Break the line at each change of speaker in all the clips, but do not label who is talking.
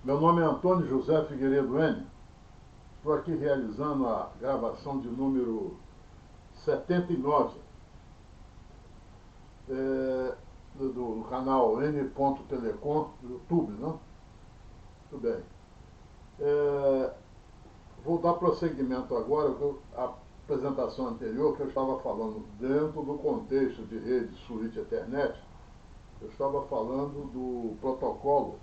Meu nome é Antônio José Figueiredo N. Estou aqui realizando a gravação de número 79 do canal N.Telecom do YouTube, não? Muito bem. Vou dar prosseguimento agora à apresentação anterior, que eu estava falando dentro do contexto de rede Switch Ethernet. Eu estava falando do protocolo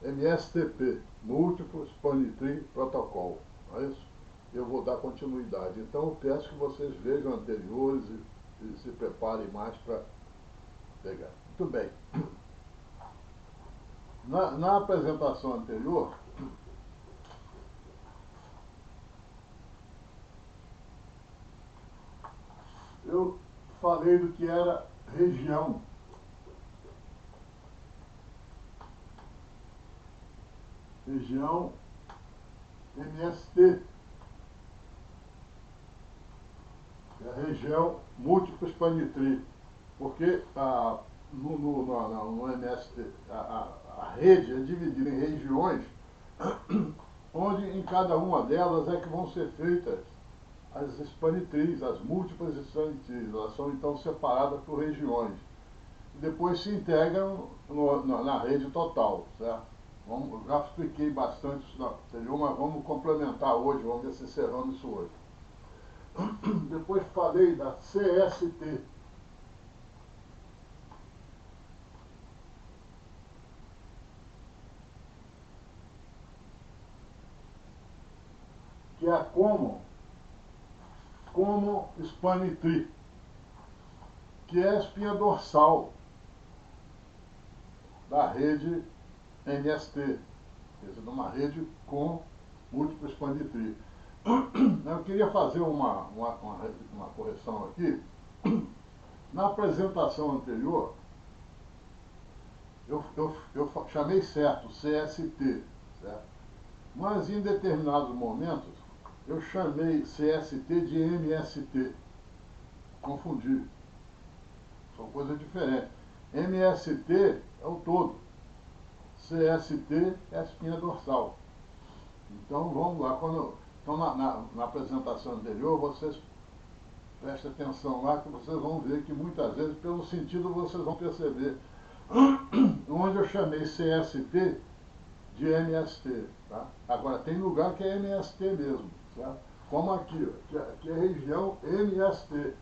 MSTP, Multiple Span Tree Protocol, não é isso? Eu vou dar continuidade. Então eu peço que vocês vejam anteriores e se preparem mais para pegar. Muito bem. Na apresentação anterior, eu falei do que era região. Região MST, que é a região Múltiplo Span Tree, porque no MST a rede é dividida em regiões, onde em cada uma delas é que vão ser feitas as span trees, as múltiplas span trees. Elas são então separadas por regiões e depois se integram na rede total, certo? Já expliquei bastante isso na anterior, mas vamos complementar hoje, vamos ver se encerramos isso hoje. Depois falei da CST, que é a Common Span Tree, que é a espinha dorsal da rede MST, quer dizer, numa rede com múltiplo span tree. Eu queria fazer uma correção aqui. Na apresentação anterior, eu chamei certo, CST, certo? Mas em determinados momentos, eu chamei CST de MST. Confundi. São coisas diferentes. MST é o todo. CST é a espinha dorsal. Então vamos lá. Então na apresentação anterior, vocês prestem atenção lá, que vocês vão ver que muitas vezes, pelo sentido, vocês vão perceber onde eu chamei CST de MST. Tá? Agora tem lugar que é MST mesmo, certo? Como aqui, ó, aqui é região MST.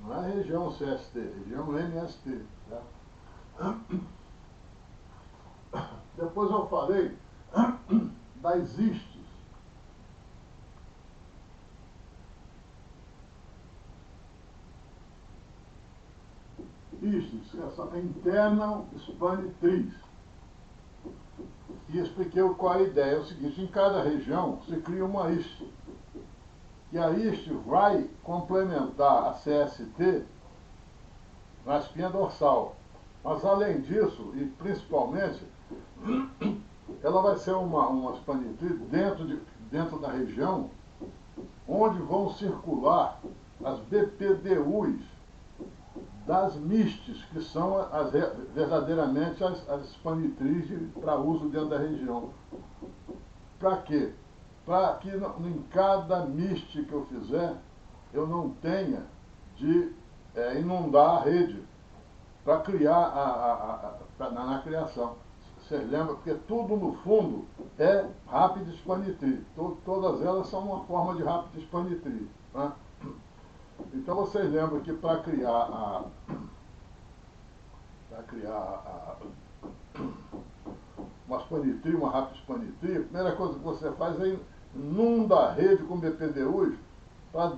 Não é região CST, é região MST. Certo? Depois eu falei das istes. Istes, essa internal span trees. E expliquei qual é a ideia. É o seguinte, em cada região você cria uma IST. E a IST vai complementar a CST na espinha dorsal. Mas além disso, e principalmente, ela vai ser uma span tree dentro da região onde vão circular as BPDUs das MISTs, que são verdadeiramente as span trees para uso dentro da região. Para quê? Para que em cada MIST que eu fizer, eu não tenha de inundar a rede para criar na criação. Vocês lembram? Porque tudo no fundo é Rapid Span Tree. Todas elas são uma forma de Rapid Span Tree. Né? Então vocês lembram que para criar uma Span Tree, uma Rapid Span Tree, a primeira coisa que você faz é inunda a rede com BPDUs para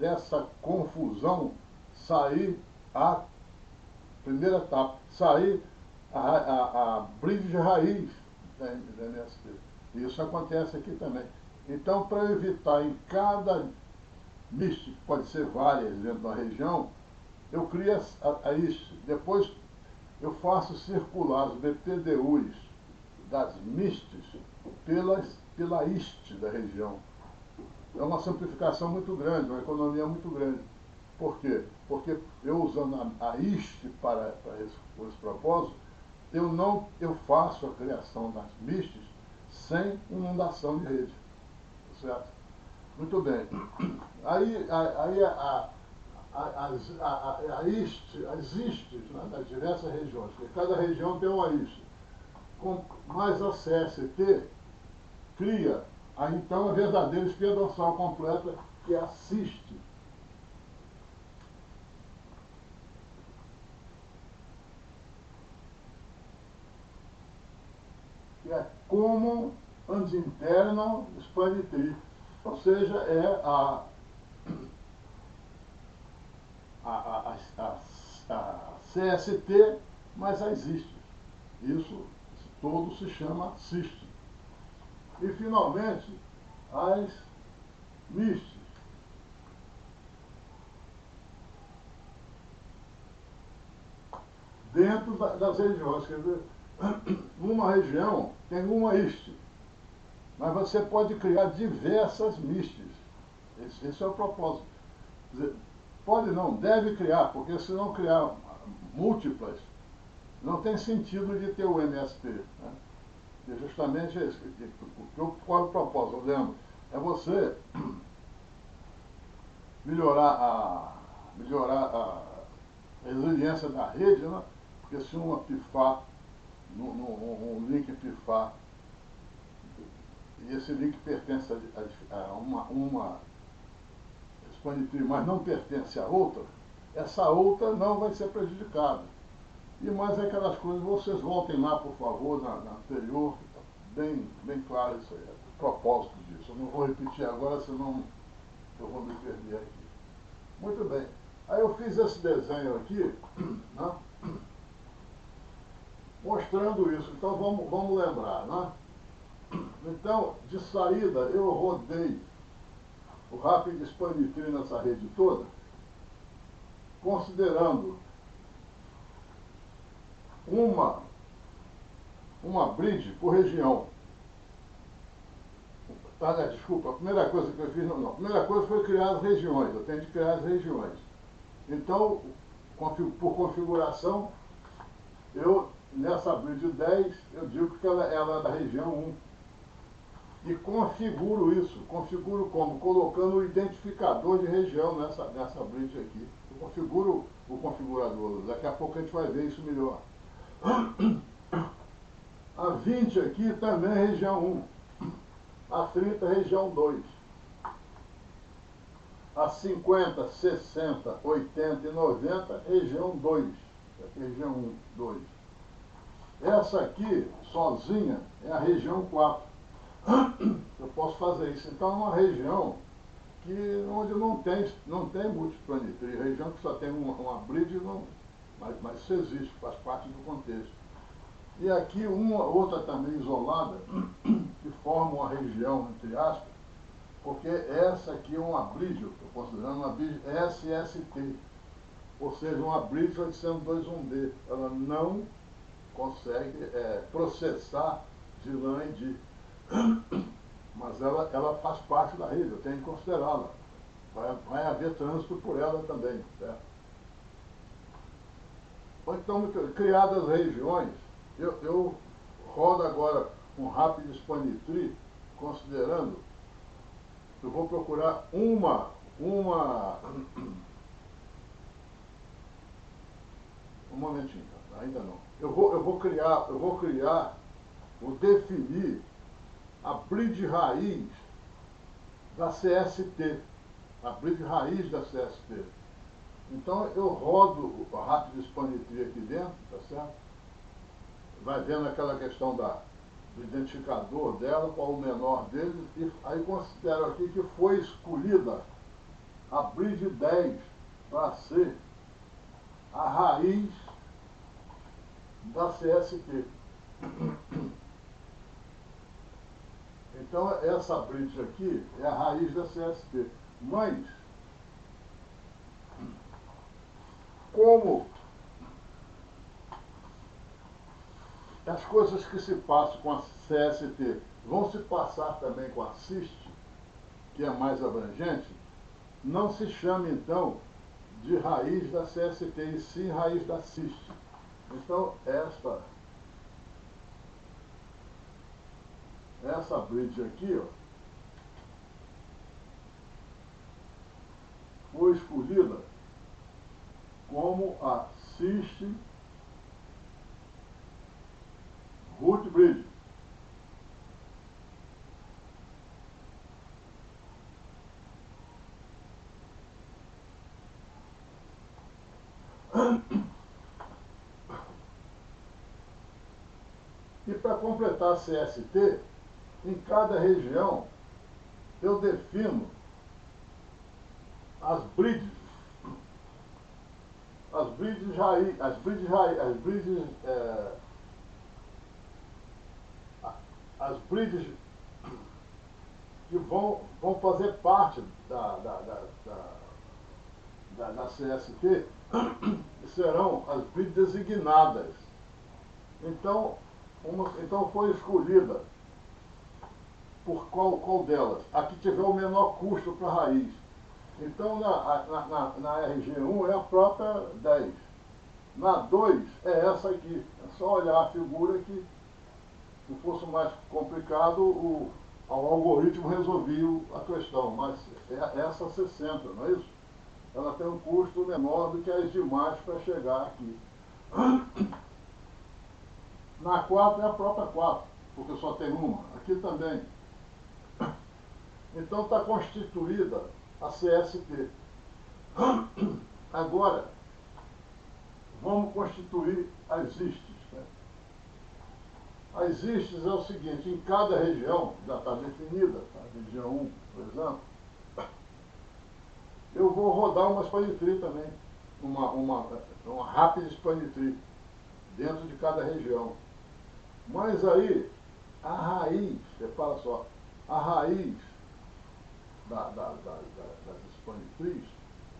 dessa confusão sair a primeira etapa, sair a bridge de raiz da MST. Isso acontece aqui também. Então, para evitar em cada MIST, que pode ser várias dentro da região, eu crio a IST. Depois eu faço circular os BPDUs das MISTs pela IST da região. É uma simplificação muito grande, uma economia muito grande. Por quê? Porque eu usando a IST para esse propósito, eu faço a criação das MISTs sem inundação de rede. Certo? Muito bem. Aí as ISTs, né, das diversas regiões, porque cada região tem uma IST. Mais a CST cria então a verdadeira espinha dorsal completa, que é a CIST. Que é Common and Internal Span Tree, ou seja, é a CST mais as ISTs. Isso todo se chama CIST. E, finalmente, as MISTs. Dentro das regiões, quer dizer, numa região tem uma IST, mas você pode criar diversas MISTs. Esse é o propósito. Quer dizer, pode não, deve criar, porque se não criar múltiplas, não tem sentido de ter o MST. Né? E justamente esse, qual é o propósito? Eu lembro, é você melhorar a resiliência da rede, né? Porque se uma pifar, um link pifar, e esse link pertence a uma span tree, mas não pertence a outra, essa outra não vai ser prejudicada. E mais aquelas coisas, vocês voltem lá, por favor, na anterior, bem claro isso aí, o propósito disso. Eu não vou repetir agora, senão eu vou me perder aqui. Muito bem. Aí eu fiz esse desenho aqui, né, mostrando isso. Então vamos lembrar, né? Então, de saída, eu rodei o Rapid Span Tree nessa rede toda, considerando uma bridge por região. Desculpa, a primeira coisa que eu fiz, não, a primeira coisa foi criar as regiões, eu tenho de criar as regiões. Então, por configuração, nessa bridge 10, eu digo que ela é da região 1. E configuro isso. Configuro como? Colocando o identificador de região nessa bridge aqui. Eu configuro o configurador. Daqui a pouco a gente vai ver isso melhor. A 20 aqui também é região 1. A 30 é região 2. A 50, 60, 80 e 90, região 2. Região 1, 2. Essa aqui, sozinha, é a região 4. Eu posso fazer isso. Então, é uma região onde não tem multiplanitree, região que só tem uma bridge, mas isso existe, faz parte do contexto. E aqui outra também isolada, que forma uma região, entre aspas, porque essa aqui é uma bridge, eu estou considerando uma bridge SST, ou seja, uma bridge 802.1D. Ela não consegue processar de LAN e DI. Mas ela faz parte da rede, eu tenho que considerá-la. Vai haver trânsito por ela também, certo? Então, criadas as regiões, eu rodo agora um Rapid Span Tree, considerando, eu vou procurar um momentinho, ainda não. Eu vou definir a bridge raiz da CST, a bridge raiz da CST. Então eu rodo o Rapid Span Tree aqui dentro, tá certo? Vai vendo aquela questão do identificador dela, qual o menor dele, e aí considero aqui que foi escolhida a bridge 10 para ser a raiz da CST. Então, essa bridge aqui é a raiz da CST. Mas, como as coisas que se passam com a CST vão se passar também com a CIST, que é mais abrangente, não se chama, então, de raiz da CST, e sim raiz da CIST. Então, essa bridge aqui, ó, foi escolhida como a CIST Root Bridge. E para completar a CST, em cada região eu defino as bridges raiz, as bridges que vão fazer parte da CST, serão as bridges designadas. Então, então foi escolhida por qual delas? A que tiver o menor custo para a raiz. Então, na RG1 é a própria 10. Na 2 é essa aqui. É só olhar a figura que, se fosse mais complicado, o algoritmo resolvia a questão. Mas é essa 60, não é isso? Ela tem um custo menor do que as demais para chegar aqui. Na 4 é a própria 4, porque só tem uma. Aqui também. Então está constituída a CST. Agora, vamos constituir as ISTs. Né? As ISTs é o seguinte, em cada região, já está definida, tá? Região 1, por exemplo, eu vou rodar uma span tree também, uma rápida span tree, dentro de cada região. Mas aí, a raiz, repara só, a raiz das span trees,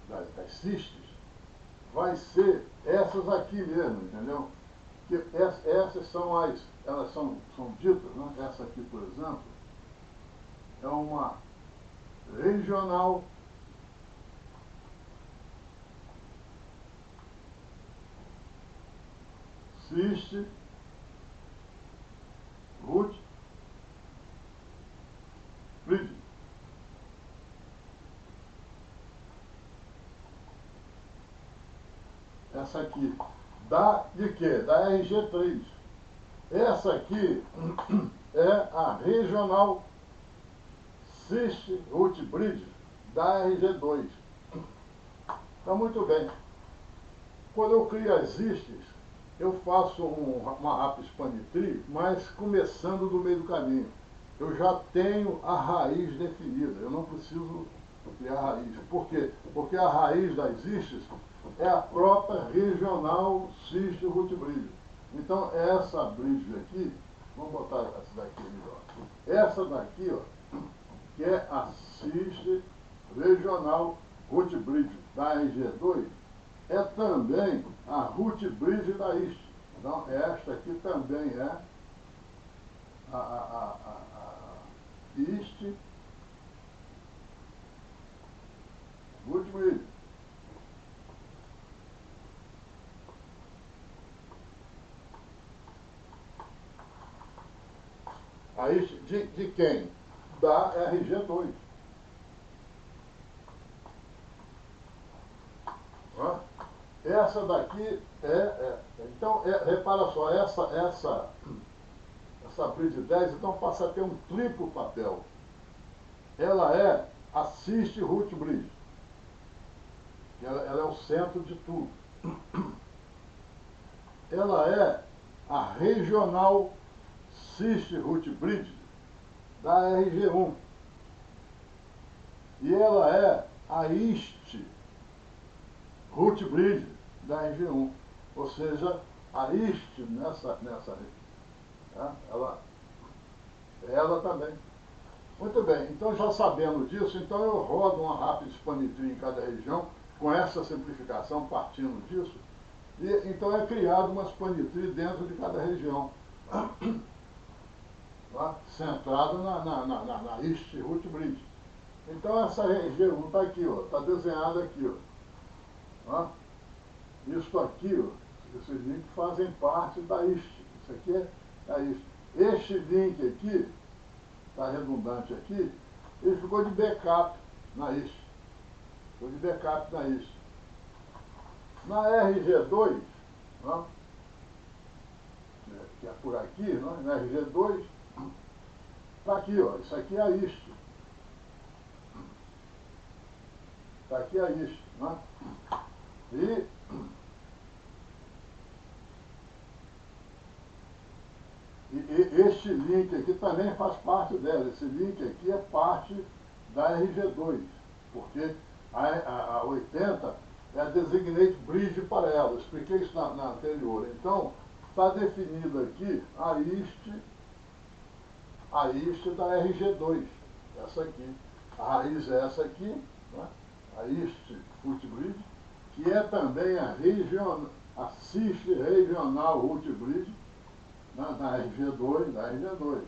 das cistes, vai ser essas aqui mesmo, entendeu? Que essas são elas são ditas, né? Essa aqui, por exemplo, é uma regional ciste root bridge. Essa aqui, de quê? Da RG3. Essa aqui é a regional ciste root bridge da RG2. Então, muito bem. Quando eu crio as istes, eu faço uma rápida span tree, mas começando do meio do caminho. Eu já tenho a raiz definida, eu não preciso criar a raiz. Por quê? Porque a raiz das istes é a própria regional ciste root bridge. Então, essa bridge aqui, vamos botar essa daqui melhor. Essa daqui, ó, que é a ciste regional root bridge da RG2, é também a root bridge da IST. Então, esta aqui também é a IST root bridge. A IST de quem? Da RG2. Essa daqui então, repara só, essa bridge 10, então passa a ter um triplo papel. Ela é a ciste root bridge. Ela é o centro de tudo. Ela é a regional ciste root bridge da RG1. E ela é a IST root bridge da RG1. Ou seja, a IST nessa tá? ela também. Muito bem, então já sabendo disso, então eu rodo uma rápida span tree em cada região, com essa simplificação partindo disso, e então é criado uma span tree dentro de cada região, tá? Centrado na IST root bridge. Então essa RG1 está aqui, está desenhada aqui. Ó. Ó. Isso aqui, ó, esses links fazem parte da IST. Isso aqui é a IST. Este link aqui, está redundante aqui, ele ficou de backup na IST. Ficou de backup na IST. Na RG2, ó, que é por aqui, né, na RG2, está aqui, ó, isso aqui é a IST. Está aqui a IST. Né? E este link aqui também faz parte dela. Esse link aqui é parte da RG2, porque a 80 é a Designate Bridge para ela. Eu expliquei isso na anterior. Então, está definida aqui a IST da RG2, essa aqui. A raiz é essa aqui, né? A IST Root Bridge, que é também a CIST Regional Root Bridge, da RG2,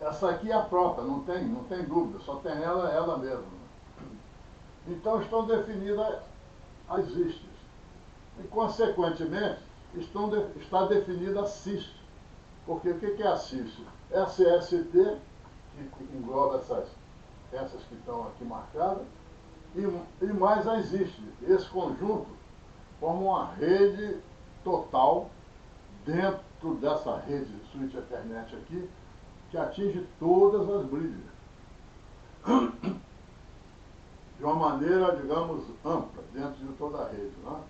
Essa aqui é a própria, não tem dúvida, só tem ela mesma. Então estão definidas as ISTs. E, consequentemente, está definida a CIST. Porque o que é a CIST? É a CST, que engloba essas que estão aqui marcadas, e mais as IST. Esse conjunto forma uma rede total dentro dessa rede de switch Ethernet aqui, que atinge todas as bridges. De uma maneira, digamos, ampla, dentro de toda a rede. Né?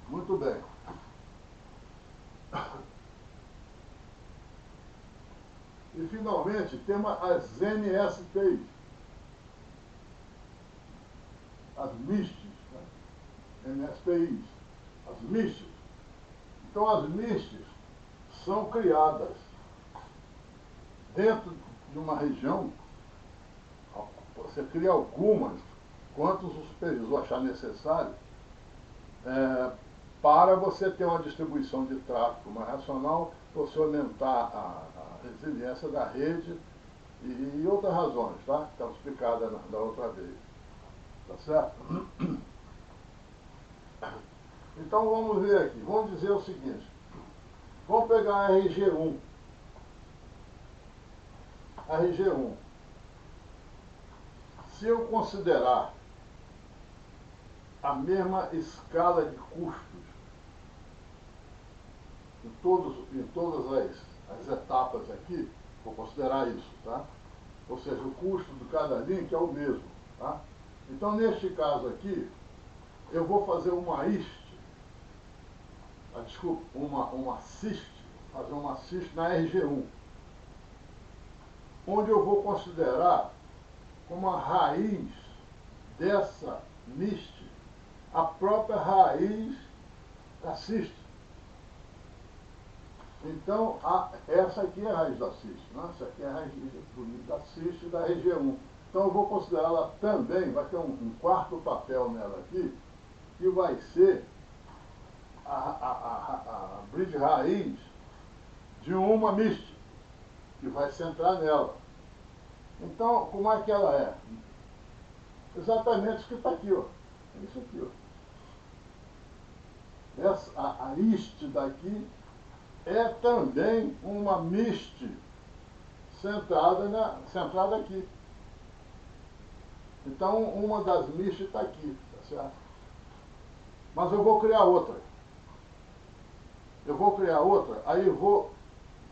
Muito bem. E, finalmente, temos as NSTs, as MISTs, né? NSTIs, as MISTs. Então, as MISTs são criadas dentro de uma região. Você cria algumas, quantos o supervisor achar necessário, para você ter uma distribuição de tráfego mais racional, você aumentar a resiliência da rede e outras razões, tá? Que estão explicadas da outra vez. Tá certo? Então vamos ver aqui. Vamos dizer o seguinte. Vamos pegar a RG1. A RG1. Se eu considerar a mesma escala de custos em todas as etapas aqui, vou considerar isso, tá? Ou seja, o custo de cada link é o mesmo, tá? Então, neste caso aqui, eu vou fazer uma CIST, fazer uma CIST na RG1, onde eu vou considerar como a raiz dessa MIST a própria raiz da CIST. Então, essa aqui é a raiz da CIST, né? Essa aqui é a raiz da CIST da RG1. Então, eu vou considerá-la também, vai ter um quarto papel nela aqui, que vai ser a bridge raiz de uma MIST, que vai centrar nela. Então, como é que ela é? Exatamente isso que está aqui, ó. É isso aqui, ó. A IST daqui é também uma MIST centrada aqui. Então, uma das MIST está aqui, tá certo? Mas eu vou criar outra. Aí eu vou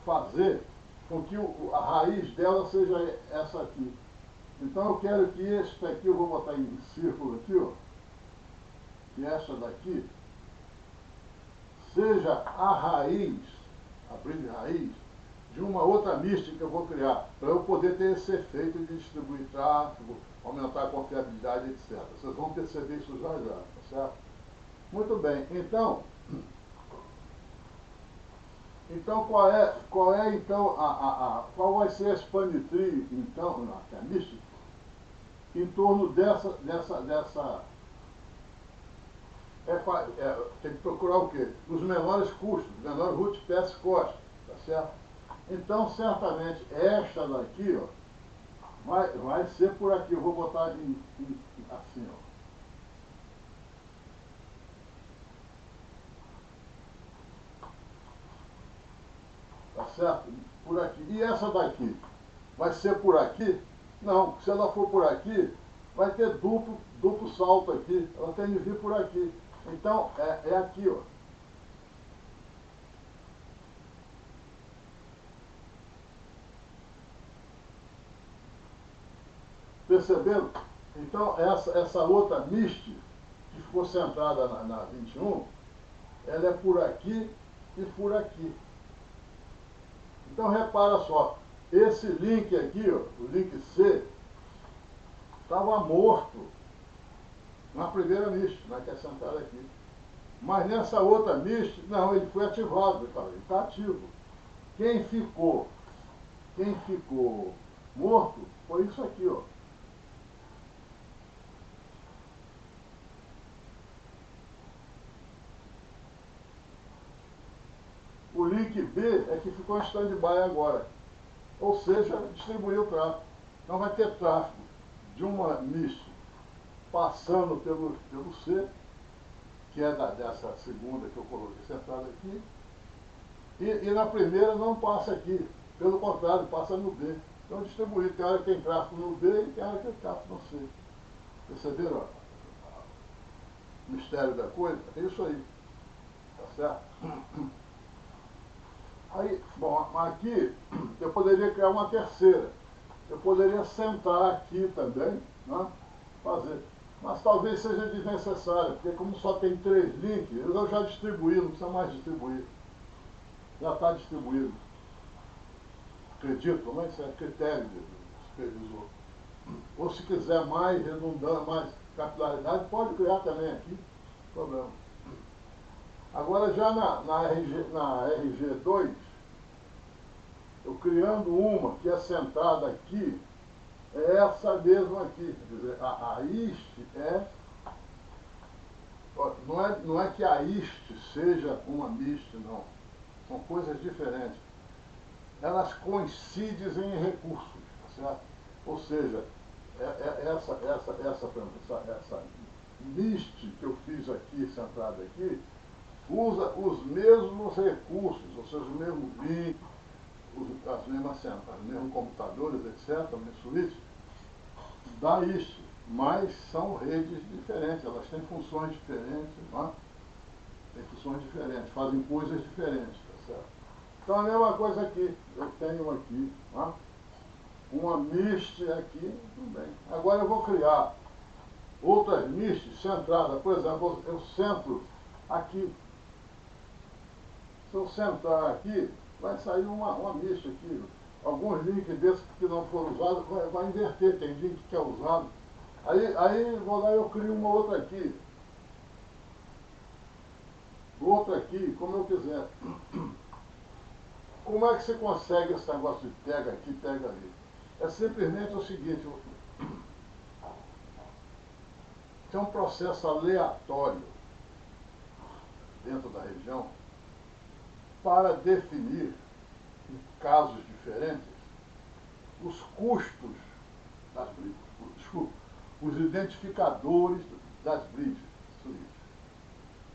fazer com que a raiz dela seja essa aqui. Então, eu quero que este aqui, eu vou botar em círculo aqui, ó, que essa daqui seja a raiz, a bridge raiz, de uma outra MIST que eu vou criar, para eu poder ter esse efeito de distribuir tráfego, aumentar a confiabilidade, etc. Vocês vão perceber isso já, tá certo? Muito bem, então qual vai ser a span tree, então, a MIST, em torno dessa tem que procurar o quê? Os menores custos, menor root path cost, tá certo? Então, certamente, esta daqui, ó, vai ser por aqui. Eu vou botar assim, ó. Tá certo? Por aqui. E essa daqui? Vai ser por aqui? Não, se ela for por aqui, vai ter duplo salto aqui. Ela tem de vir por aqui. Então, é aqui, ó. Perceberam? Então, essa outra MIST, que ficou centrada na 21, ela é por aqui e por aqui. Então, repara só, esse link aqui, ó, o link C, estava morto na primeira MIST, né, que é centrada aqui. Mas nessa outra MIST, não, ele foi ativado, ele está ativo. Quem ficou morto foi isso aqui, ó. O link B é que ficou em stand-by agora. Ou seja, distribuiu o tráfego. Então vai ter tráfego de uma MIST passando pelo C, que é dessa segunda que eu coloquei centrada aqui, e na primeira não passa aqui. Pelo contrário, passa no B. Então distribuir, tem hora que tem tráfego no B e tem hora que tem tráfego no C. Perceberam o mistério da coisa? É isso aí. Tá certo? Aí, bom, aqui eu poderia criar uma terceira. Eu poderia sentar aqui também, né, fazer. Mas talvez seja desnecessário, porque como só tem 3 links, eu já distribuí, não precisa mais distribuir. Já está distribuído. Acredito, mas isso é critério do supervisor. Ou se quiser mais redundância, mais capilaridade, pode criar também aqui, não tem problema. Agora já na RG2, eu criando uma que é sentada aqui, é essa mesma aqui. Quer dizer, a IST não é que a IST seja uma MIST, não. São coisas diferentes. Elas coincidem em recursos, tá certo? Ou seja, essa MIST que eu fiz aqui, centrada aqui, usa os mesmos recursos, ou seja, o mesmo link, os mesmos computadores, etc., o mesmo switch, da IST, mas são redes diferentes, elas têm funções diferentes, não é? Tem funções diferentes, fazem coisas diferentes, tá certo? Então a mesma coisa aqui, eu tenho aqui, não é? Uma MIST aqui, tudo bem. Agora eu vou criar outras MISTs centradas, por exemplo, eu centro aqui. Se eu centrar aqui, vai sair uma MIST aqui. Alguns links desses que não foram usados, vai inverter, tem link que é usado. Aí vou lá e eu crio uma outra aqui. Outra aqui, como eu quiser. Como é que você consegue esse negócio de pega aqui, pega ali? É simplesmente o seguinte, tem um processo aleatório dentro da região para definir, em casos diferentes, os custos das bridges, desculpa, os identificadores das bridges. O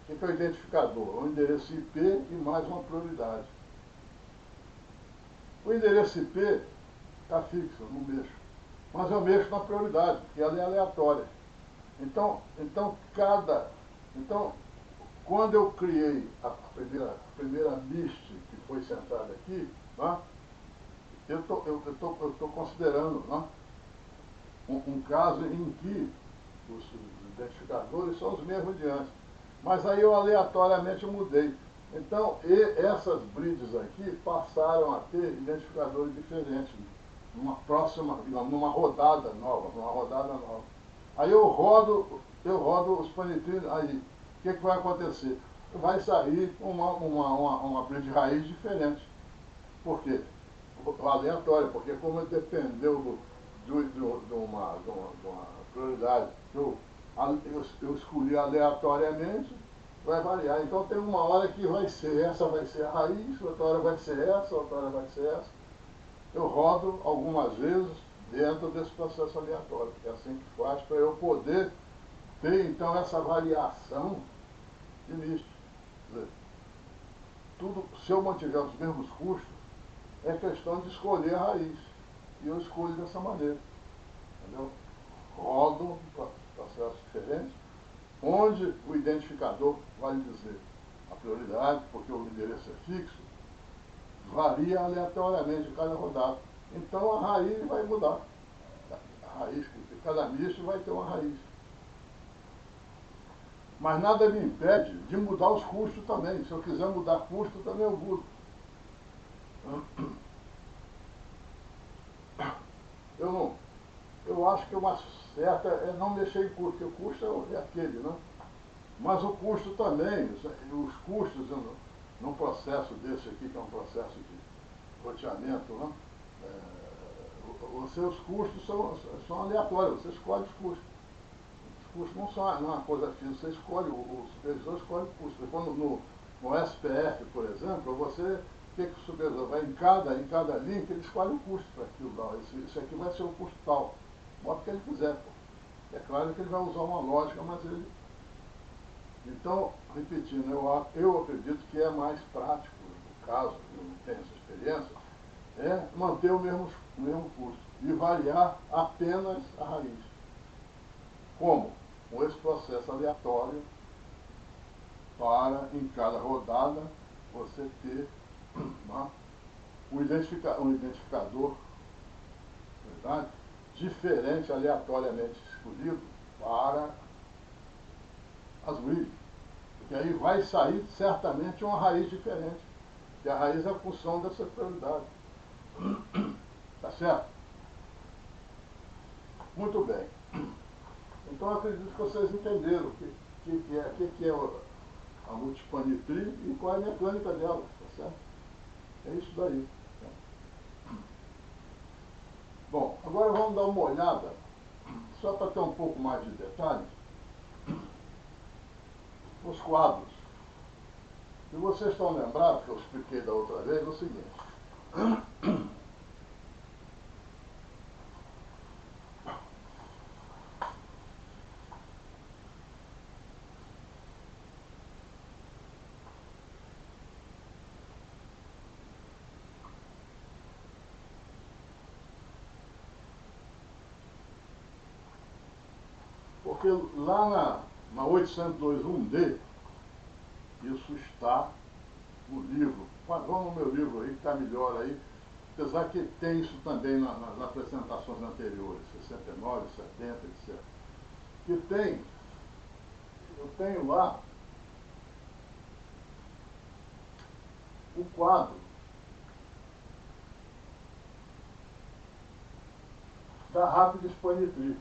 que é o identificador? É um endereço IP e mais uma prioridade. O endereço IP está fixo, eu não mexo. Mas eu mexo na prioridade, porque ela é aleatória. Então, quando eu criei a primeira MIST que foi centrada aqui, né, eu estou considerando, né, um caso em que os identificadores são os mesmos de antes. Mas aí eu aleatoriamente mudei. Então, essas bridges aqui passaram a ter identificadores diferentes, numa rodada nova. Aí eu rodo os panetrilhos, aí o que vai acontecer? Vai sair uma bridge raiz diferente. Por quê? Aleatória, porque como dependeu de uma prioridade, eu escolhi aleatoriamente, vai variar. Então tem uma hora que essa vai ser a raiz, outra hora vai ser essa, outra hora vai ser essa. Eu rodo algumas vezes dentro desse processo aleatório. É assim que faz para eu poder ter, então, essa variação de nicho. Quer dizer, tudo, se eu mantiver os mesmos custos, é questão de escolher a raiz. E eu escolho dessa maneira. Entendeu? Rodo processos diferentes, onde o identificador vai dizer a prioridade, porque o endereço é fixo, varia aleatoriamente de cada rodada. Então a raiz vai mudar. A raiz, cada nicho vai ter uma raiz. Mas nada me impede de mudar os custos também. Se eu quiser mudar custo, também eu mudo. Eu acho que uma certa é não mexer em custo, porque o custo é aquele, né? Mas o custo também, os custos num processo desse aqui, que é um processo de roteamento, né? Os seus custos são aleatórios, você escolhe os custos. Os custos não são uma coisa física, você escolhe, o supervisor escolhe o custo. Quando no SPF, por exemplo, o que o supervisor vai em cada link, ele escolhe o custo para aquilo. Não, isso aqui vai ser o custo tal. Bota o que ele quiser, pô. É claro que ele vai usar uma lógica, mas ele... Então, repetindo, eu acredito que é mais prático, no caso, eu não tenho essa experiência, é manter o mesmo custo e variar apenas a raiz. Como? Com esse processo aleatório para, em cada rodada, você ter um identificador, verdade? Diferente, aleatoriamente escolhido para as reads. Porque aí vai sair certamente uma raiz diferente. E a raiz é a função dessa prioridade. Tá certo? Muito bem. Então eu acredito que vocês entenderam o que é a multipanetry e qual é a mecânica dela, tá certo? É isso daí. Bom, agora vamos dar uma olhada, só para ter um pouco mais de detalhes, nos quadros. E vocês estão lembrados que eu expliquei da outra vez é o seguinte. Porque lá na 802.1D, isso está no livro. Vamos no meu livro aí, que está melhor aí. Apesar que tem isso também nas apresentações anteriores, 69, 70, etc. Que eu tenho lá o quadro da rápida expanditriz.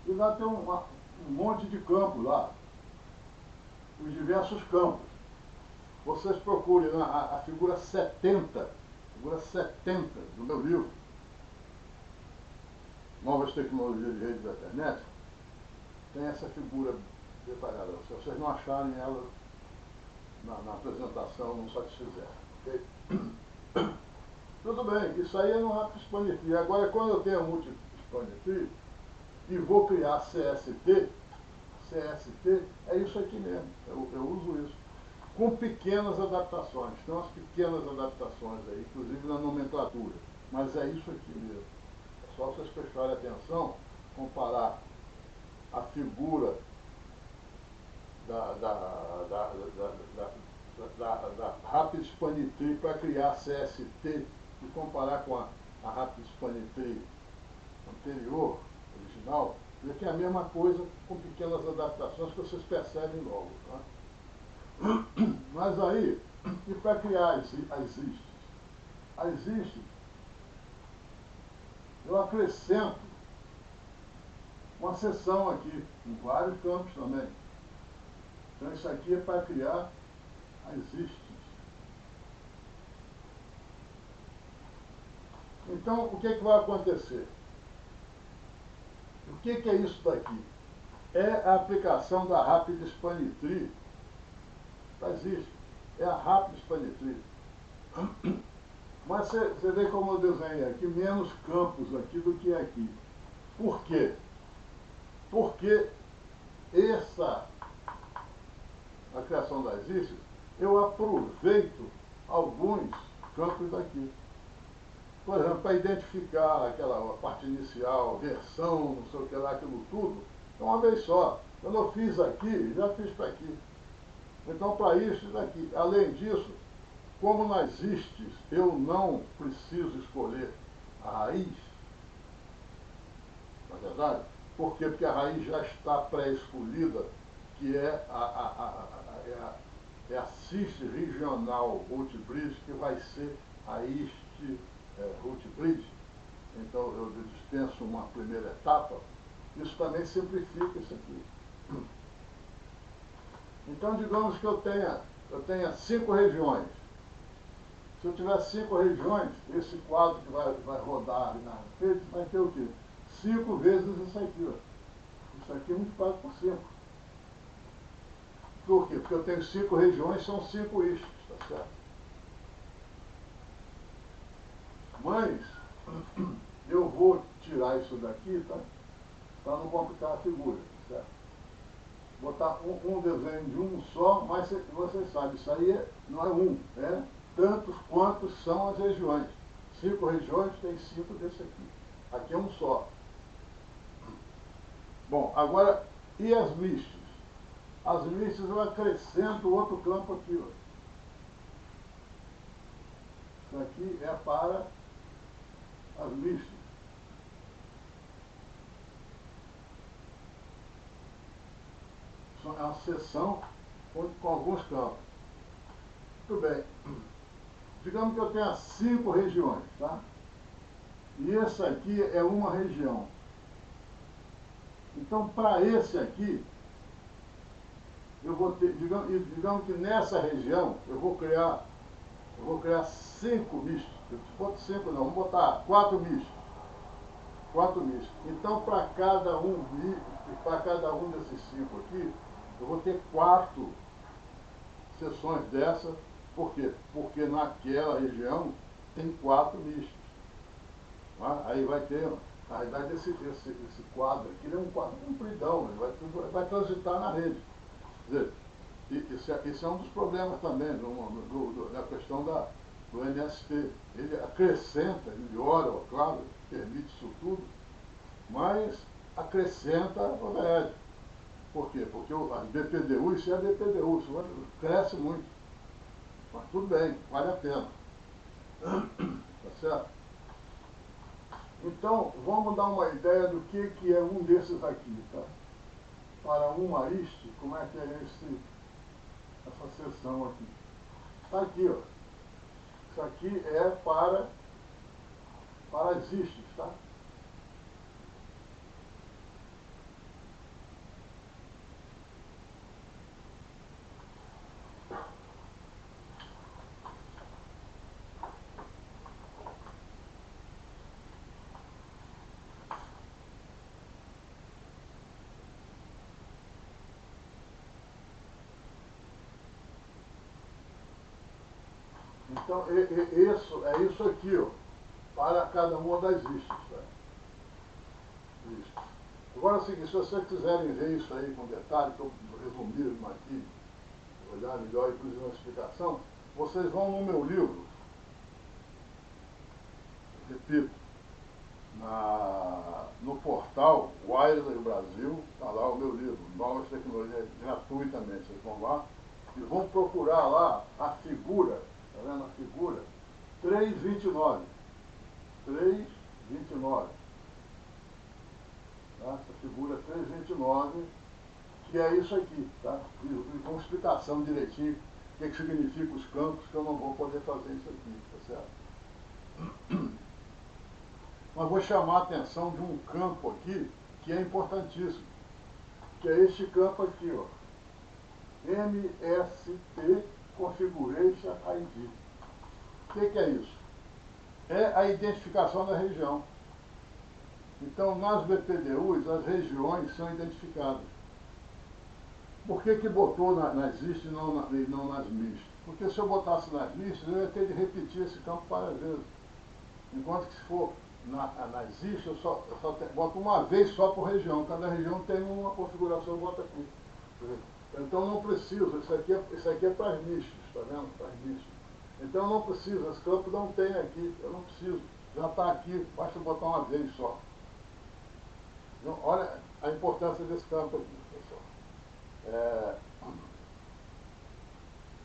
E lá tem um monte de campos lá, os diversos campos. Vocês procurem a figura 70 do meu livro, Novas Tecnologias de Rede da Internet, tem essa figura detalhada. Se vocês não acharem ela na apresentação, não satisfizeram. Okay? Tudo bem, isso aí é no rápido expanditriz. Agora, quando eu tenho a múltipla expanditriz e vou criar CST, é isso aqui mesmo, eu uso isso. Com pequenas adaptações, tem umas pequenas adaptações aí, inclusive na nomenclatura, mas é isso aqui mesmo. É só vocês prestarem atenção, comparar a figura da rápida expanditriz para criar CST e comparar com a rápida expanditriz anterior, original, vê que é a mesma coisa com pequenas adaptações que vocês percebem logo. Tá? Mas aí, e para criar as istas, eu acrescento uma seção aqui, com vários campos também. Então isso aqui é para criar as istas. Então, o que vai acontecer? O que é isso daqui? é a aplicação da Rapid Span Tree. Existe. É a Rapid Span Tree. Mas você vê como eu desenhei aqui, menos campos aqui do que aqui. Por quê? Porque a criação das iscas, eu aproveito alguns campos daqui. Por exemplo, para identificar aquela parte inicial, versão, não sei o que lá, aquilo tudo, é uma vez só. Quando eu fiz aqui, já fiz para aqui. Então, para isso daqui. Além disso, como nas istes eu não preciso escolher a raiz, na verdade, por quê? Porque a raiz já está pré-escolhida, que é a ciste regional root bridge, que vai ser a iste root bridge. Então eu dispenso uma primeira etapa. Isso também simplifica isso aqui. Então digamos que eu tenha 5 regiões. Se eu tiver 5 regiões, esse quadro que vai rodar ali na frente vai ter o quê? 5 vezes isso aqui, ó. Isso aqui multiplicado por 5. Por quê? Porque eu tenho 5 regiões, são 5 istos, tá certo? Mas eu vou tirar isso daqui, tá? Para não complicar a figura, tá certo? Botar um desenho de um só, mas você sabe, isso aí não é um, é tantos quantos são as regiões. 5 regiões tem 5 desse aqui. Aqui é um só. Bom, agora, e as listas? As listas eu acrescento outro campo aqui, ó. Isso aqui é para as listas. É uma seção com alguns campos. Muito bem. Digamos que eu tenha 5 regiões, tá? E essa aqui é uma região. Então, para esse aqui, eu vou ter, digamos que nessa região, eu vou criar 5 mistos. Se for 5 não, vamos botar 4 mistos. 4 mistos. Então, para cada um desses 5 aqui, eu vou ter 4 seções dessa. Por quê? Porque naquela região tem 4 mistos. Tá? Aí vai ter, na realidade, esse quadro aqui, ele é um quadro compridão, ele vai transitar na rede. Quer dizer, esse é um dos problemas também da questão do MST. Ele acrescenta, melhora, claro, permite isso tudo, mas acrescenta overhead. Por quê? Porque as BPDU, isso é BPDU, isso cresce muito. Mas tudo bem, vale a pena. Tá certo? Então, vamos dar uma ideia do que é um desses aqui, tá? Para uma IST, como é que é essa seção aqui? Está aqui, ó. Isso aqui é para as istes, tá? Então, é isso aqui, ó, para cada uma das istas, tá? Isso. Agora é o seguinte, se vocês quiserem ver isso aí com detalhe, que eu resumi aqui, olhar melhor, inclusive uma explicação, vocês vão no meu livro, repito, no portal Wireless Brasil, está lá o meu livro, Novas Tecnologias, gratuitamente. Vocês vão lá e vão procurar lá a figura, está vendo a figura? 329. 329. Tá? Essa figura 329, que é isso aqui, tá? E com explicação direitinho, o que significa os campos, que eu não vou poder fazer isso aqui, tá certo? Mas vou chamar a atenção de um campo aqui que é importantíssimo, que é este campo aqui, ó, MST Configuration ID. O que é isso? É a identificação da região. Então, nas BPDUs, as regiões são identificadas. Por que que botou nas istas e não nas mistas? Porque se eu botasse nas mistas, eu ia ter de repetir esse campo várias vezes. Enquanto que se for nas istas, eu só boto uma vez só por região. Cada região tem uma configuração, eu boto aqui. Então não preciso, isso aqui é para as mistas, está vendo? Para as mistas. Então não preciso, esse campo não tem aqui, eu não preciso. Já está aqui, basta botar uma vez só. Então, olha a importância desse campo aqui, pessoal.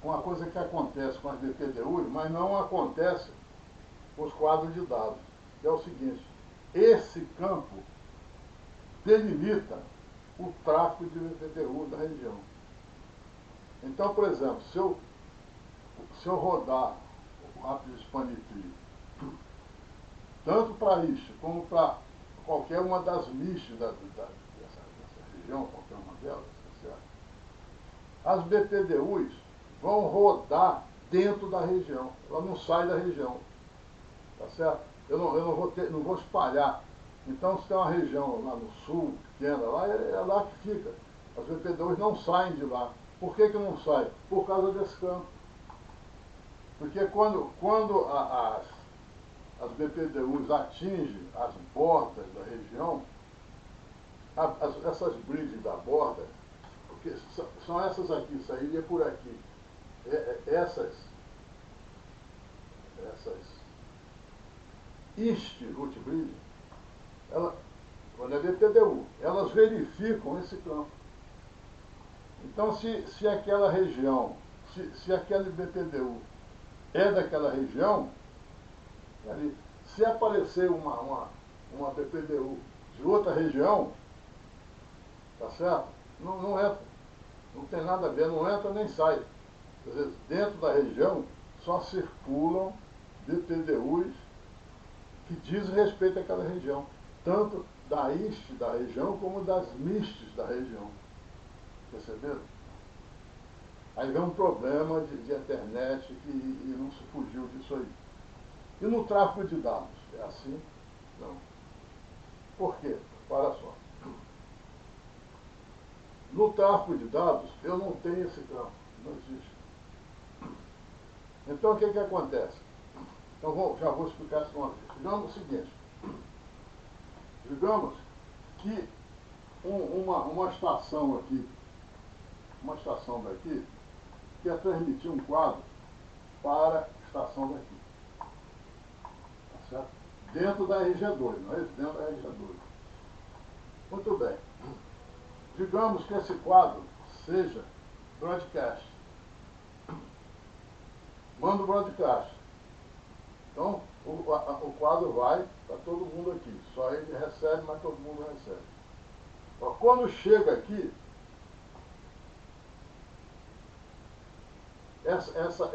Uma coisa que acontece com as BPDUs, mas não acontece com os quadros de dados, que é o seguinte: esse campo delimita o tráfego de BPDU da região. Então, por exemplo, se eu rodar o Rapid Spanitree, tanto para isso como para qualquer uma das mistas dessa região, qualquer uma delas, tá certo? As BPDUs vão rodar dentro da região, ela não sai da região, tá certo? Eu não vou espalhar. Então, se tem uma região lá no sul, pequena, lá é lá que fica. As BPDUs não saem de lá. Por que que não saem? Por causa desse campo. Porque quando as BPDUs atingem as bordas da região, essas bridges da borda, porque são essas aqui, sairia por aqui. Essas East Route Bridge, quando é BPDU, elas verificam esse campo. Então, se aquela região, se aquele BPDU é daquela região, ali, se aparecer uma BPDU de outra região, tá certo? Não entra, não tem nada a ver, não entra nem sai. Quer dizer, dentro da região só circulam BPDUs que dizem respeito àquela região, tanto da IST da região como das MISTs da região. Perceberam? Aí vem um problema de internet e não se fugiu disso aí. E no tráfego de dados? É assim? Não. Por quê? Olha só. No tráfego de dados, eu não tenho esse campo. Não existe. Então, o que que acontece? Então, já vou explicar isso uma vez. Digamos o seguinte. Digamos que uma estação aqui, uma estação daqui, quer transmitir um quadro para a estação daqui. Tá certo? Dentro da RG2, não é isso? Dentro da RG2. Muito bem. Digamos que esse quadro seja broadcast. Manda o broadcast. Então, o quadro vai para todo mundo aqui. Só ele recebe, mas todo mundo recebe. Ó, quando chega aqui, essa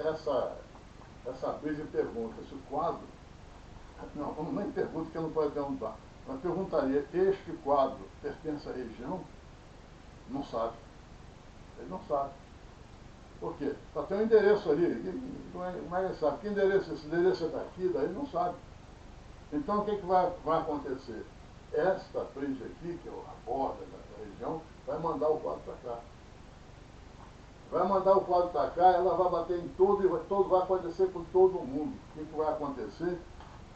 brisa pergunta se o quadro... Não, nem pergunta que eu não posso perguntar. Mas perguntaria, este quadro pertence à região? Não sabe. Ele não sabe. Por quê? Só tem um endereço ali. Como é que ele sabe? Que endereço? Esse endereço é daqui, daí ele não sabe. Então o que vai acontecer? Esta bridge aqui, que é a borda da região, vai mandar o quadro para cá. Vai mandar o quadro para cá, ela vai bater em todo e vai acontecer com todo mundo. O que vai acontecer?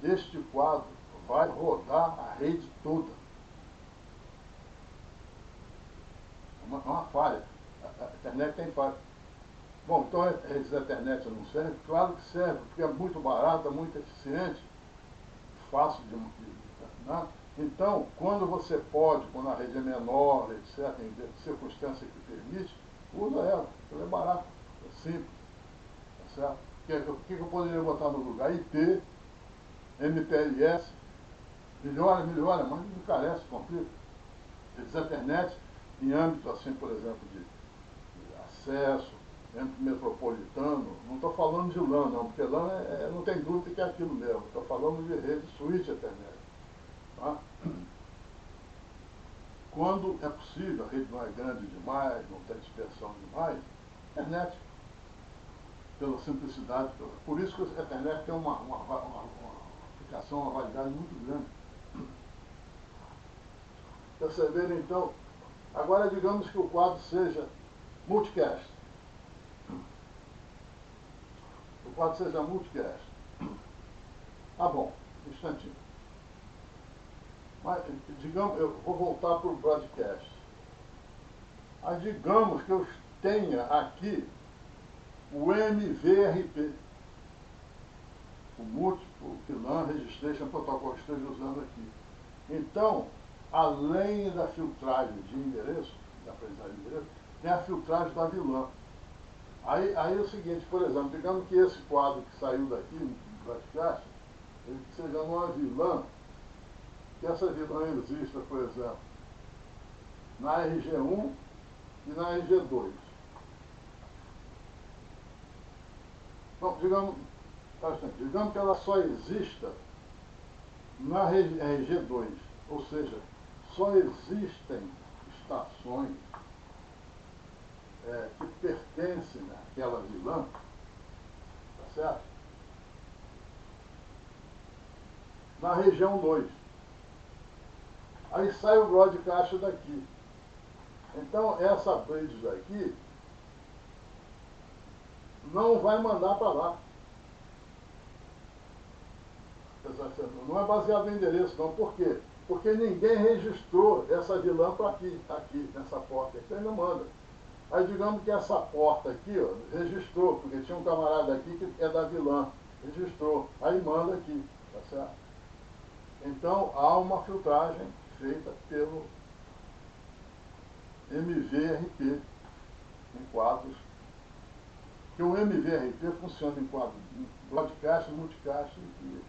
Este quadro vai rodar a rede toda. Uma falha. A internet tem falha. Bom, então a internet não serve? Claro que serve, porque é muito barata, muito eficiente, fácil de né? Então, quando você pode, quando a rede é menor, etc., em circunstância que permite, usa ela é barata, é simples, tá certo? O que eu poderia botar no lugar? IP, MPLS, melhora, mas encarece, complica. Internet, em âmbito assim, por exemplo, de acesso, âmbito metropolitano, não estou falando de LAN, não, porque LAN não tem dúvida que é aquilo mesmo, estou falando de rede switch Ethernet. Tá? Quando é possível, a rede não é grande demais, não tem dispersão demais, internet, pela simplicidade, por isso que a internet tem uma aplicação, uma validade muito grande. Perceberam então? Agora digamos que o quadro seja multicast. O quadro seja multicast. Ah, bom, um instantinho. Mas, digamos, eu vou voltar para o broadcast. Mas digamos que eu tenha aqui o MVRP, o Multiple VLAN Registration Protocol que esteja usando aqui. Então, além da filtragem de endereço, da aprendizagem de endereço, tem a filtragem da VLAN. Aí é o seguinte, por exemplo, digamos que esse quadro que saiu daqui, no broadcast, ele seja uma VLAN, que essa VLAN exista, por exemplo, na RG1 e na RG2. Bom, digamos que ela só exista na RG2, ou seja, só existem estações que pertencem àquela VLAN, tá certo? Na região 2. Aí sai o broadcast daqui. Então, essa bridge daqui não vai mandar para lá. Não é baseado no endereço, não. Por quê? Porque ninguém registrou essa VLAN para aqui, nessa porta. Então, ele não manda. Aí, digamos que essa porta aqui, ó, registrou, porque tinha um camarada aqui que é da VLAN. Registrou. Aí manda aqui, tá certo? Então, há uma filtragem feita pelo MVRP em quadros, que o MVRP funciona em quadros broadcast, multicast e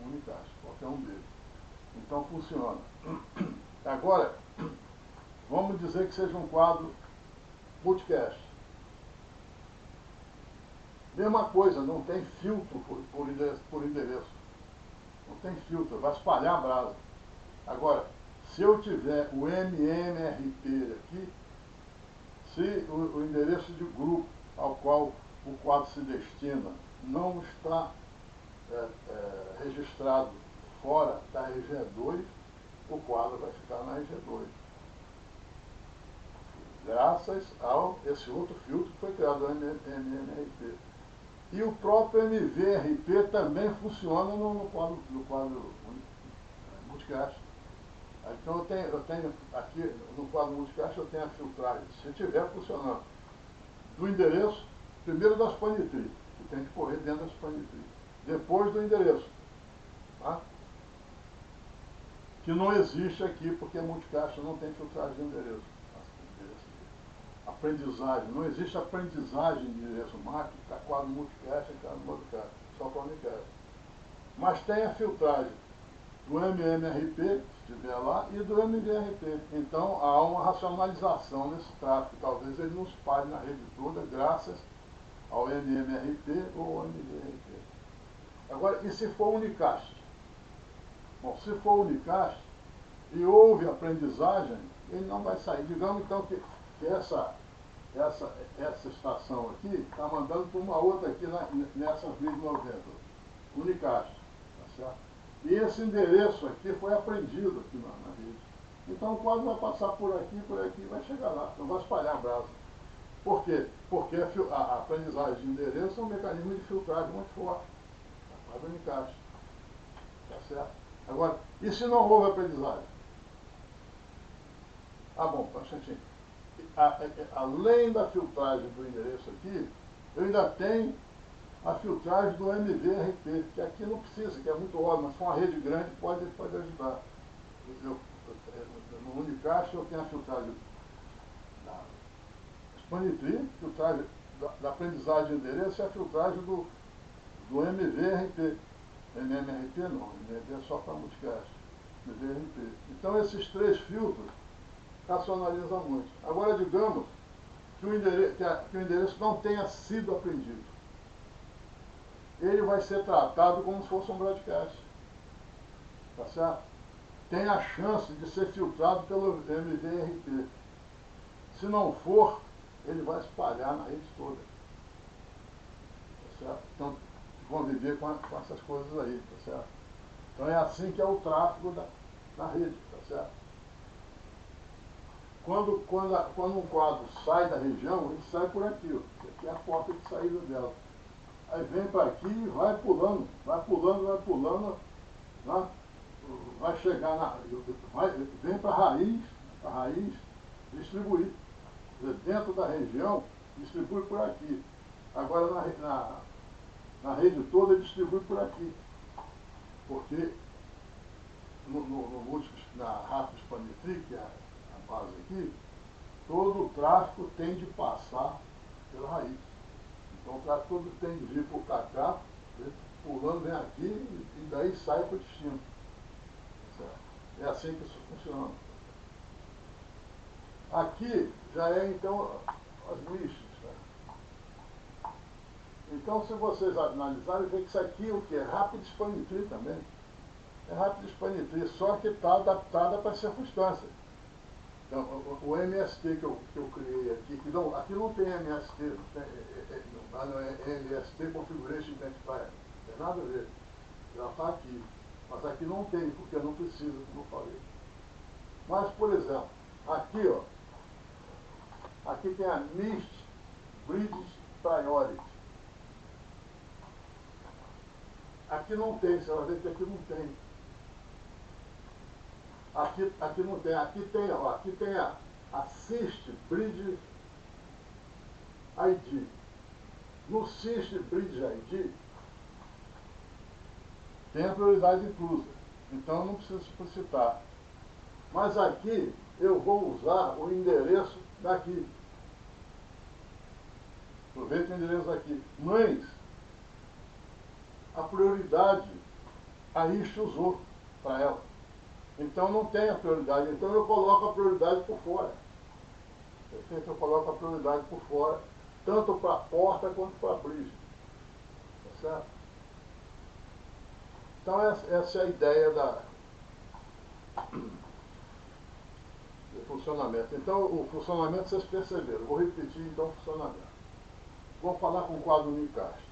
unicast, qualquer um deles. Então funciona. Agora, vamos dizer que seja um quadro multicast. Mesma coisa, não tem filtro por endereço. Não tem filtro, vai espalhar a brasa. Agora, se eu tiver o MMRP aqui, se o endereço de grupo ao qual o quadro se destina não está registrado fora da RG2, o quadro vai ficar na RG2. Graças a esse outro filtro que foi criado, o MMRP. E o próprio MVRP também funciona no quadro multicast. Então eu tenho aqui no quadro multicast eu tenho a filtragem, se estiver funcionando, do endereço, primeiro da Spanitree, que tem que correr dentro da Spanitree, depois do endereço, tá? Que não existe aqui, porque multicast não tem filtragem de endereço. Aprendizagem, não existe aprendizagem de endereço MAC para quadro multicast e quadro broadcast, só para unicast. Mas tem a filtragem do MMRP, se estiver lá, e do MVRP. Então há uma racionalização desse tráfego. Talvez ele não espalhe na rede toda, graças ao MMRP ou ao MVRP. Agora, e se for unicast? Bom, se for unicast e houve aprendizagem, ele não vai sair. Digamos então que essa estação aqui está mandando para uma outra aqui nessa grid 90, unicast, tá certo? E esse endereço aqui foi aprendido aqui na rede. Então o quadro vai passar por aqui e vai chegar lá. Então vai espalhar a brasa. Por quê? Porque a aprendizagem de endereço é um mecanismo de filtragem muito forte. Faz unicast. Tá certo? Agora, e se não houve aprendizagem? Ah, bom, tá certinho. Além da filtragem do endereço aqui, eu ainda tenho a filtragem do MVRP, que aqui não precisa, que é muito óbvio, mas com uma rede grande pode ajudar. No unicast eu tenho a filtragem da Spanitree, filtragem da aprendizagem de endereço e a filtragem do MVRP. MMRP não, MMRP é só para multicast. MVRP. Então esses três filtros racionalizam muito. Agora digamos que o endereço não tenha sido aprendido. Ele vai ser tratado como se fosse um broadcast. Tá certo? Tem a chance de ser filtrado pelo MVRP. Se não for, ele vai espalhar na rede toda. Tá certo? Então, conviver com essas coisas aí, tá certo? Então é assim que é o tráfego da rede, tá certo? quando um quadro sai da região, ele sai por aqui, ó. Aqui é a porta de saída dela. Aí vem para aqui e vai pulando, né? Vai chegar vem para a raiz distribuir. Dentro da região, distribui por aqui. Agora na rede toda distribui por aqui. Porque na Rapid Spanitree, que é a base aqui, todo o tráfego tem de passar pela raiz. Então o tráfego todo tem de vir por cá, pulando vem aqui e daí sai para o destino. É assim que isso funciona. Aqui já é então as nichas. Tá? Então se vocês analisarem, vê que isso aqui é o que? É Rapid Spanitree também. É Rapid Spanitree, só que está adaptada para as circunstâncias. Então, o MST que eu criei aqui, aqui não tem MST, não é MST Configuration Identifier, não tem nada a ver. Ela está aqui, mas aqui não tem, porque não precisa, como eu falei. Mas, por exemplo, aqui, ó, aqui tem a NIST Bridge Priority. Aqui não tem, você vai ver que aqui não tem. Aqui não tem, aqui tem a Assist Bridge ID. No Assist Bridge ID tem a prioridade inclusa, então não preciso explicitar. Mas aqui eu vou usar o endereço daqui. Aproveita o endereço daqui. Mas a prioridade a IST usou para ela. Então não tem a prioridade, então eu coloco a prioridade por fora. Eu coloco a prioridade por fora, tanto para a porta quanto para a bridge. Tá certo? Então essa é a ideia do funcionamento. Então o funcionamento vocês perceberam. Vou repetir então o funcionamento. Vou falar com o quadro Unicaixa.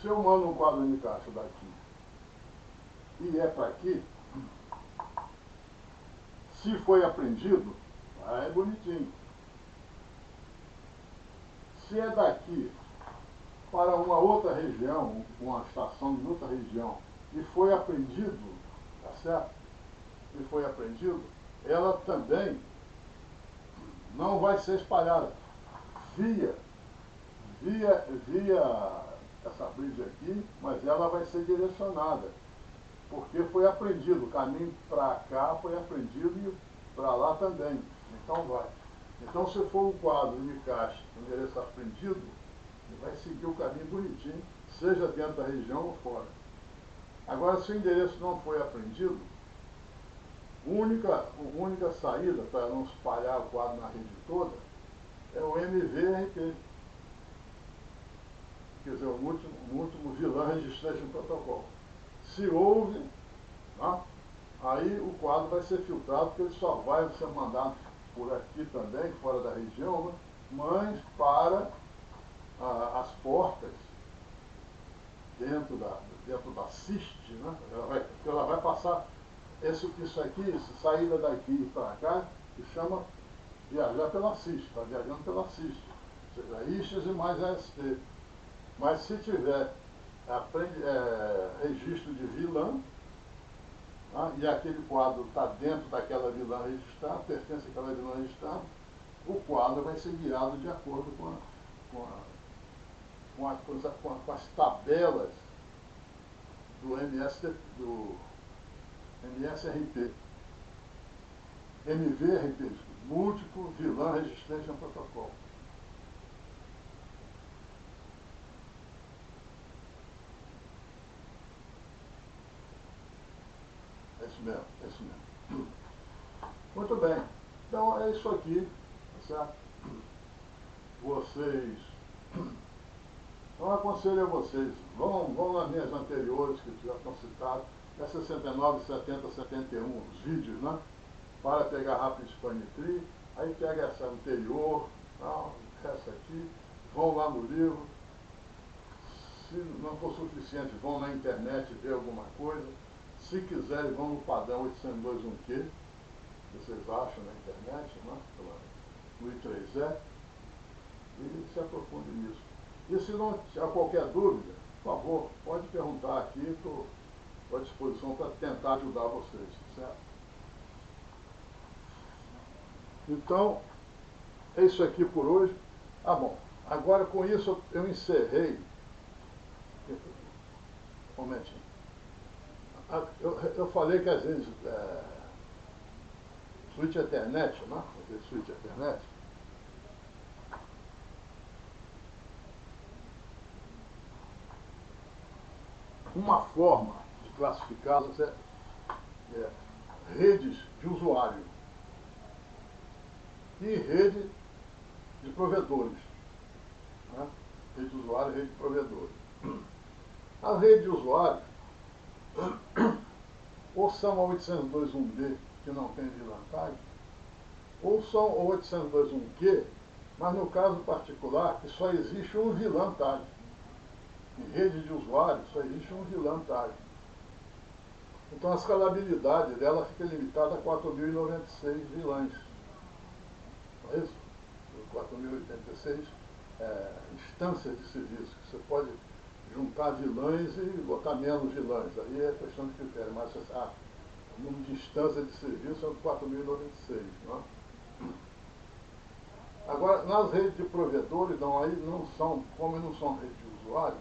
Se eu mando um quadro Unicaixa daqui e é para aqui, se foi apreendido, é bonitinho. Se é daqui para uma outra região, uma estação de outra região, e foi apreendido, tá certo? E foi apreendido, ela também não vai ser espalhada via essa bridge aqui, mas ela vai ser direcionada. Porque foi apreendido, o caminho para cá foi apreendido e para lá também. Então vai. Então se for um quadro Unicaixa, endereço apreendido, ele vai seguir o caminho bonitinho, seja dentro da região ou fora. Agora, se o endereço não foi apreendido, a única saída para não espalhar o quadro na rede toda é o MVRP. Quer dizer, o último VLAN Registration Protocol. Se houve, né, aí o quadro vai ser filtrado, porque ele só vai ser mandado por aqui também, fora da região, né, mas para as portas dentro da CIST, né, ela vai passar isso aqui, essa saída daqui para cá, que chama viajar pela CIST, está viajando pela CIST, ou seja, ISTs e mais AST. Mas se tiver registro de VLAN, né, e aquele quadro está dentro daquela VLAN registrada, pertence àquela VLAN registrada, o quadro vai ser guiado de acordo com as tabelas do MSRP. MVRP, Múltiplo VLAN Registration Protocol. É isso mesmo. Muito bem. Então é isso aqui, tá certo? Vocês, então eu aconselho a vocês, vão nas minhas anteriores que já estão citadas, é 69, 70, 71, os vídeos, né? Para pegar Rapid Spanitree, aí pega essa anterior, tal, essa aqui, vão lá no livro, se não for suficiente, vão na internet ver alguma coisa, se quiserem, vão no padrão 802.1q, que vocês acham na internet, né, no I3E, e se aprofunde nisso. E se não há qualquer dúvida, por favor, pode perguntar aqui, estou à disposição para tentar ajudar vocês, certo? Então, é isso aqui por hoje. Ah, bom, agora com isso eu encerrei. Um momentinho. Eu falei que às vezes switch Ethernet, né? Switch Ethernet. Uma forma de classificá-las é redes de usuário e rede de provedores. Né? Rede de usuário e rede de provedores. A rede de usuário ou são a 802.1b, que não tem VLAN, ou são a 802.1q, mas no caso particular, que só existe um VLAN tag. Em rede de usuário, só existe um VLAN tag. Então a escalabilidade dela fica limitada a 4.096 VLANs. Não é isso? 4.086 instâncias de serviço. Você pode juntar VLANs e botar menos VLANs. Aí é questão de critério, mas o número de instâncias de serviço é 4.096. Não é? Agora, nas redes de provedores, não, aí não são, como não são redes de usuário,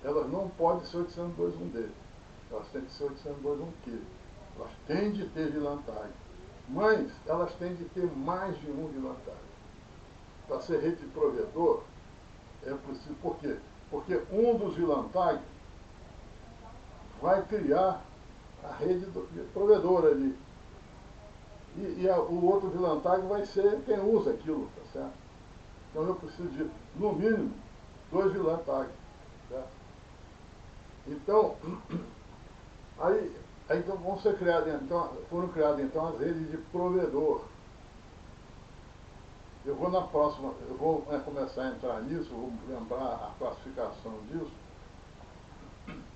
elas não podem ser 802.1d. Elas têm que ser 802.1q. Elas têm de ter VLAN tag. Mas elas têm de ter mais de um VLAN tag. Para ser rede de provedor, é preciso. Por quê? Porque um dos VLAN tag vai criar a rede do provedor ali. E o outro VLAN tag vai ser quem usa aquilo, tá certo? Então eu preciso de, no mínimo, 2 VLAN tags, certo? Então, então vão ser criadas, foram criadas então as redes de provedor. Eu vou na próxima, eu vou começar a entrar nisso, vou lembrar a classificação disso.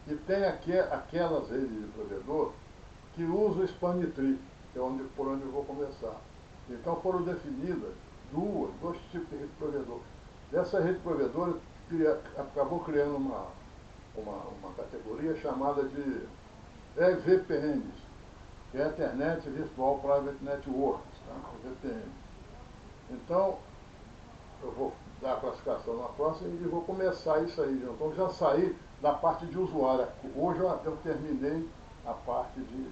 E tem aquelas redes de provedor que usam o span tree, que é por onde eu vou começar. Então foram definidas dois tipos de rede de provedor. Dessa rede de provedor acabou criando uma categoria chamada de EVPNs, que é Ethernet Virtual Private Networks, tá? VPN. Então, eu vou dar a classificação na próxima e vou começar isso aí. Então, já saí da parte de usuário. Hoje eu terminei a parte de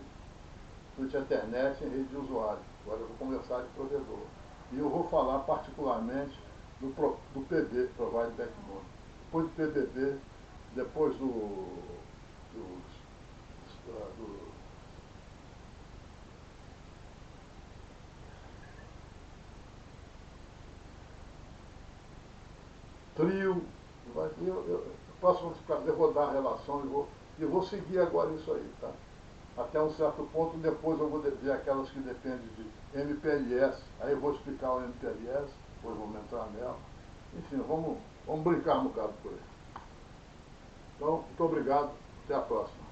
Ethernet em rede de usuário. Agora eu vou começar de provedor. E eu vou falar particularmente do PB, Provide Backbone. Depois do PBB, depois do trio, eu posso ficar, eu vou dar a relação e vou seguir agora isso aí, tá? Até um certo ponto, depois eu vou ver aquelas que dependem de MPLS, aí eu vou explicar o MPLS, depois vamos entrar nela. Enfim, vamos brincar um bocado por aí. Então, muito obrigado, até a próxima.